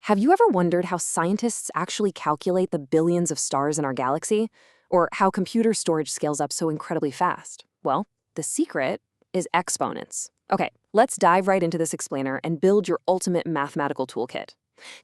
Have you ever wondered how scientists actually calculate the billions of stars in our galaxy? Or how computer storage scales up so incredibly fast? Well, the secret is exponents. Okay, let's dive right into this explainer and build your ultimate mathematical toolkit.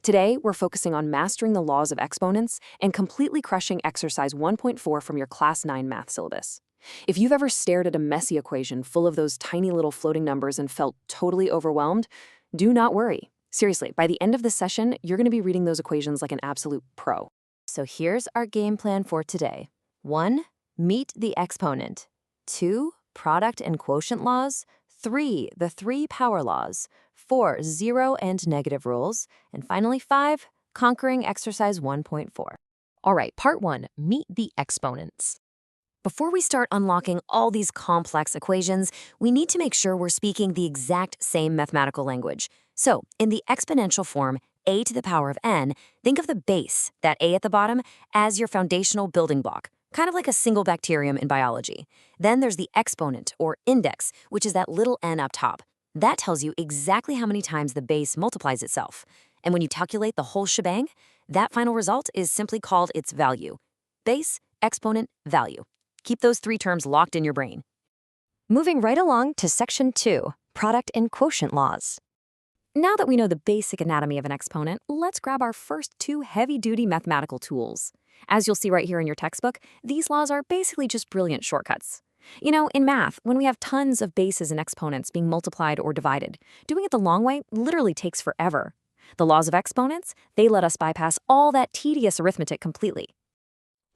Today, we're focusing on mastering the laws of exponents and completely crushing exercise 1.4 from your Class 9 math syllabus. If you've ever stared at a messy equation full of those tiny little floating numbers and felt totally overwhelmed, do not worry. Seriously, by the end of this session, you're going to be reading those equations like an absolute pro. So here's our game plan for today. 1. Meet the exponent. 2. Product and quotient laws. 3. The three power laws. 4. Zero and negative rules. And finally 5. Conquering exercise 1.4. All right, part 1, meet the exponents. Before we start unlocking all these complex equations, we need to make sure we're speaking the exact same mathematical language. So, in the exponential form, a to the power of n, think of the base, that a at the bottom, as your foundational building block, kind of like a single bacterium in biology. Then there's the exponent, or index, which is that little n up top. That tells you exactly how many times the base multiplies itself. And when you calculate the whole shebang, that final result is simply called its value. Base, exponent, value. Keep those three terms locked in your brain. Moving right along to section 2, product and quotient laws. Now that we know the basic anatomy of an exponent, let's grab our first two heavy-duty mathematical tools. As you'll see right here in your textbook, these laws are basically just brilliant shortcuts. You know, in math, when we have tons of bases and exponents being multiplied or divided, doing it the long way literally takes forever. The laws of exponents, they let us bypass all that tedious arithmetic completely.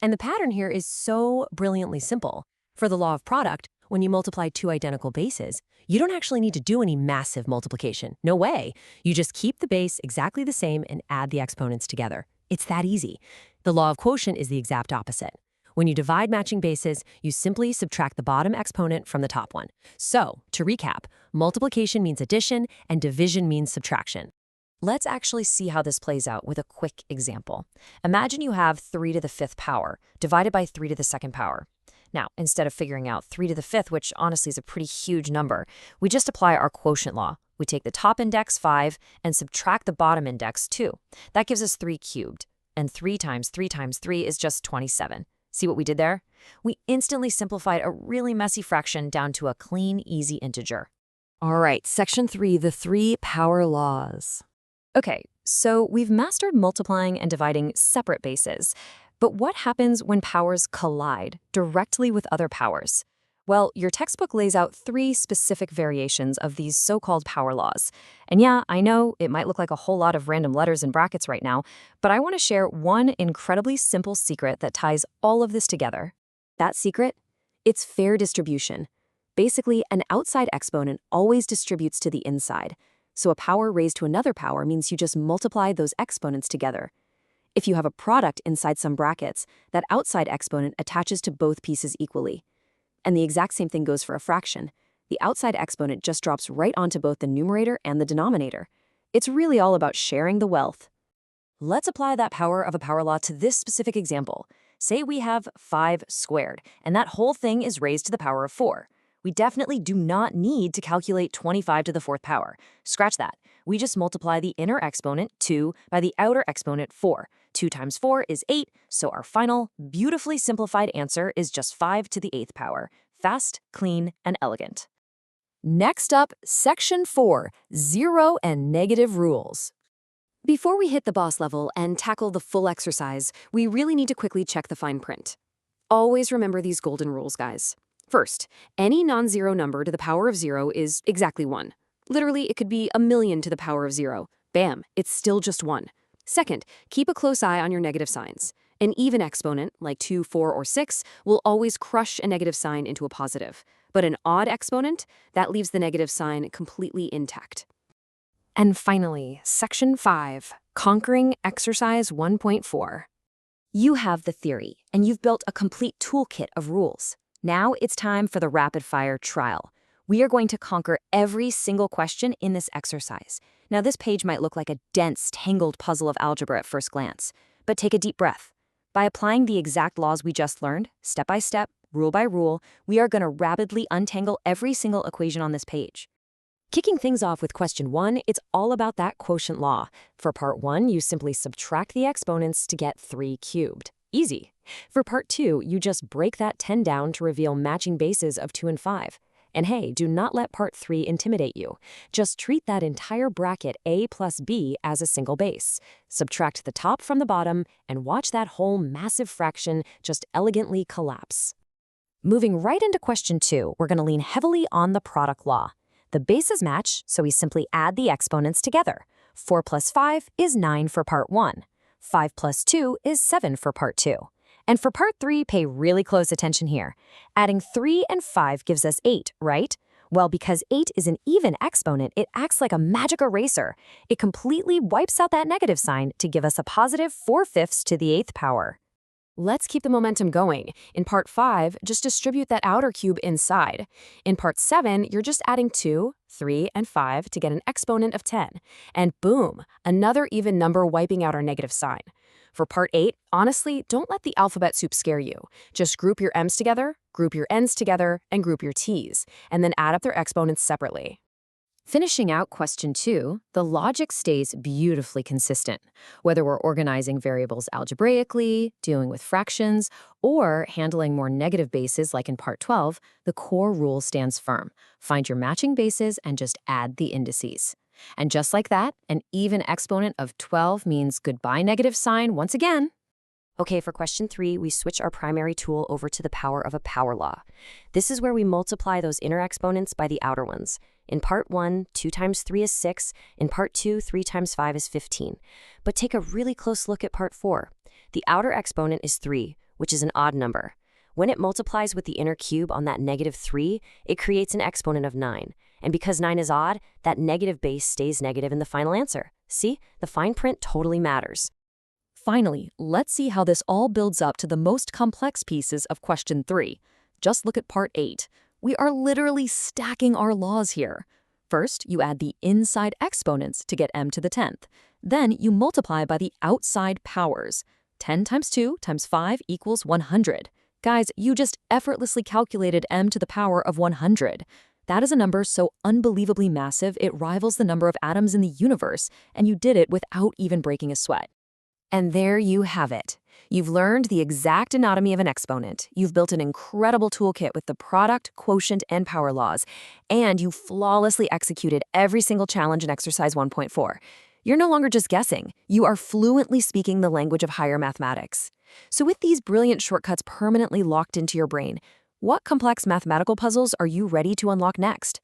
And the pattern here is so brilliantly simple. For the law of product, when you multiply two identical bases, you don't actually need to do any massive multiplication. No way. You just keep the base exactly the same and add the exponents together. It's that easy. The law of quotient is the exact opposite. When you divide matching bases, you simply subtract the bottom exponent from the top one. So, to recap, multiplication means addition and division means subtraction. Let's actually see how this plays out with a quick example. Imagine you have 3 to the 5th power divided by 3 to the 2nd power. Now, instead of figuring out 3 to the 5th, which honestly is a pretty huge number, we just apply our quotient law. We take the top index, 5, and subtract the bottom index, 2. That gives us 3 cubed. And 3 times 3 times 3 is just 27. See what we did there? We instantly simplified a really messy fraction down to a clean, easy integer. All right, section 3, the three power laws. Okay, so we've mastered multiplying and dividing separate bases. But what happens when powers collide directly with other powers? Well, your textbook lays out 3 specific variations of these so-called power laws. And yeah, I know it might look like a whole lot of random letters and brackets right now, but I want to share one incredibly simple secret that ties all of this together. That secret? It's fair distribution. Basically, an outside exponent always distributes to the inside. So a power raised to another power means you just multiply those exponents together. If you have a product inside some brackets, that outside exponent attaches to both pieces equally. And the exact same thing goes for a fraction. The outside exponent just drops right onto both the numerator and the denominator. It's really all about sharing the wealth. Let's apply that power of a power law to this specific example. Say we have 5 squared, and that whole thing is raised to the power of 4. We definitely do not need to calculate 25 to the 4th power. Scratch that. We just multiply the inner exponent, 2, by the outer exponent, 4. 2 times 4 is 8, so our final, beautifully simplified answer is just 5 to the 8th power. Fast, clean, and elegant. Next up, section 4, zero and negative rules. Before we hit the boss level and tackle the full exercise, we really need to quickly check the fine print. Always remember these golden rules, guys. First, any non-zero number to the power of 0 is exactly 1. Literally, it could be 1,000,000 to the power of 0. Bam, it's still just 1. Second, keep a close eye on your negative signs. An even exponent, like 2, 4, or 6, will always crush a negative sign into a positive. But an odd exponent, that leaves the negative sign completely intact. And finally, section 5, conquering exercise 1.4. You have the theory, and you've built a complete toolkit of rules. Now it's time for the rapid-fire trial. We are going to conquer every single question in this exercise. Now, this page might look like a dense, tangled puzzle of algebra at first glance, but take a deep breath. By applying the exact laws we just learned, step by step, rule by rule, we are going to rapidly untangle every single equation on this page. Kicking things off with question 1, it's all about that quotient law. For part 1, you simply subtract the exponents to get 3 cubed. Easy. For part 2, you just break that 10 down to reveal matching bases of 2 and 5. And hey, do not let part 3 intimidate you. Just treat that entire bracket a plus b as a single base. Subtract the top from the bottom and watch that whole massive fraction just elegantly collapse. Moving right into question 2, we're going to lean heavily on the product law. The bases match, so we simply add the exponents together. 4 plus 5 is 9 for part 1. 5 plus 2 is 7 for part 2. And for part 3, pay really close attention here. Adding 3 and 5 gives us 8, right? Well, because 8 is an even exponent, it acts like a magic eraser. It completely wipes out that negative sign to give us a positive 4/5 to the 8th power. Let's keep the momentum going. In part 5, just distribute that outer cube inside. In part 7, you're just adding 2, 3, and 5 to get an exponent of 10. And boom, another even number wiping out our negative sign. For part 8, honestly, don't let the alphabet soup scare you. Just group your m's together, group your n's together, and group your t's, and then add up their exponents separately. Finishing out question 2, the logic stays beautifully consistent. Whether we're organizing variables algebraically, dealing with fractions, or handling more negative bases like in part 12, the core rule stands firm. Find your matching bases and just add the indices. And just like that, an even exponent of 12 means goodbye negative sign once again. Okay, for question 3, we switch our primary tool over to the power of a power law. This is where we multiply those inner exponents by the outer ones. In part 1, 2 times 3 is 6. In part 2, 3 times 5 is 15. But take a really close look at part 4. The outer exponent is 3, which is an odd number. When it multiplies with the inner cube on that negative 3, it creates an exponent of 9. And because 9 is odd, that negative base stays negative in the final answer. See, the fine print totally matters. Finally, let's see how this all builds up to the most complex pieces of question 3. Just look at part 8. We are literally stacking our laws here. First, you add the inside exponents to get m to the 10th. Then you multiply by the outside powers. 10 times 2 times 5 equals 100. Guys, you just effortlessly calculated m to the power of 100. That is a number so unbelievably massive it rivals the number of atoms in the universe, and you did it without even breaking a sweat. And there you have it. You've learned the exact anatomy of an exponent. You've built an incredible toolkit with the product, quotient, and power laws. And you flawlessly executed every single challenge in exercise 1.4. You're no longer just guessing. You are fluently speaking the language of higher mathematics. So with these brilliant shortcuts permanently locked into your brain, what complex mathematical puzzles are you ready to unlock next?